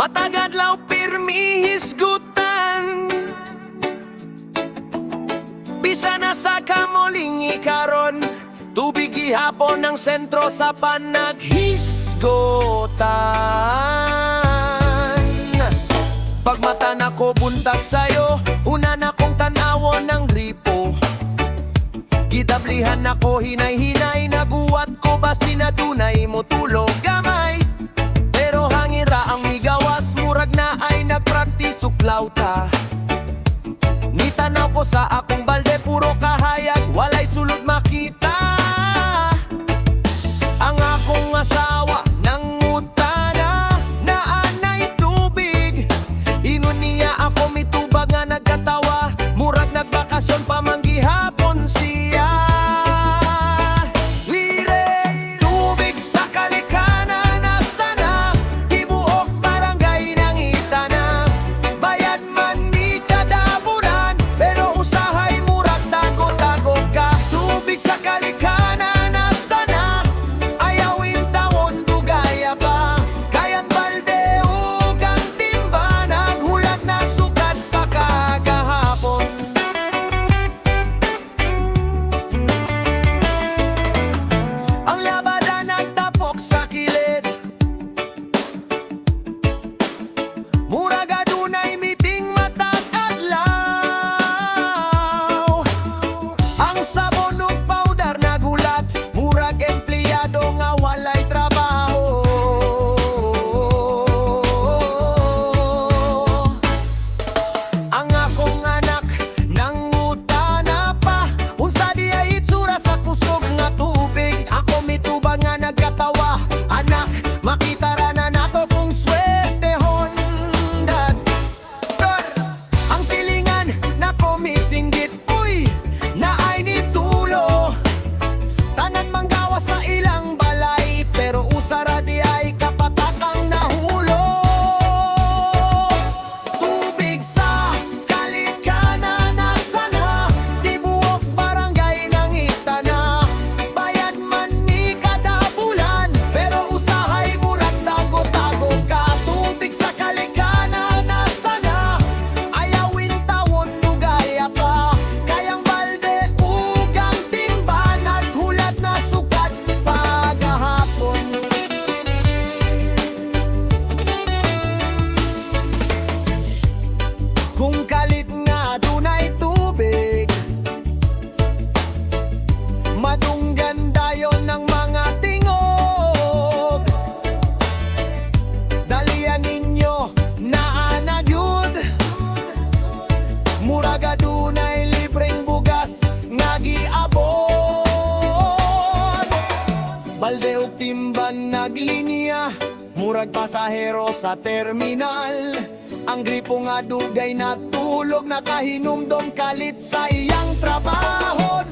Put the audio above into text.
Matagadlaw pirmi hisgutan, bisa na sa kamuling ikaron. Tubig ihapon ng sentro sa panaghisgotan. Pagmata na ko buntag sayo, una na kong tanawon ng gripo. Gidablihan ako hinay-hinay, naguwat ko ba sinadunay mo tulog gamay. Pero hangira ang migawas, murag na ay nagpraktis uklawta. Nitanaw ko sa akong balde, puro kahayag, walay sulod makita. Ang akong asawa nangutana, naanay tubig. Ingon niya ako mitubag nga nagkatawa, murag nagbakasyon pa manggihapon siya. Lire, tubig sa kalikanan, nasa na? Tibuok barangay nangita na. Bayad man ni kada bulan, pero usahay murag tago-tago ka. Tubig sa kalikanan, nasa na? Ayawin tawon dugaya pa. Kayan balde ug ang timba, naghulat na sukat pa kagahapon. Ang labada nagtapok sa kilid, murag adunay miting matag adlaw. Ang sabon ug powder nagulat, murag empleyado nga walay trabaho. Ang akong anak nangutana pa, unsa di ay itsura sa kusog nga tubig. Ako mitubag nga nagkatawa, anak, makita ra na nato kung swertehon. Dad, ang silingan na komisinggit, uy, naay nitulo. Tanan manggawa sa ilang balay, pero usara di ay kapatakang nahulo. Tubig sa kalikanan, nasa na? Tibuok barangay nangita na. Bayad man ni kada bulan, pero usahay murag tago-tago ka. Tubig sa kalikanan, nasa na? Ayawin tawon dugaya pa. Kayang balde ug ang timba, naghulat na sukat pagahapon. Kung kalit nga dunay tubig, madunggan dayon ng mga tingog. Dalian ninyo naanag yun, murag adunay libreng bugas nga giabot. Balde ug timban naglinya, murag pasahero sa terminal. Ang gripo nga dugay natulog, nakahinumdom kalit sa iyang trabaho.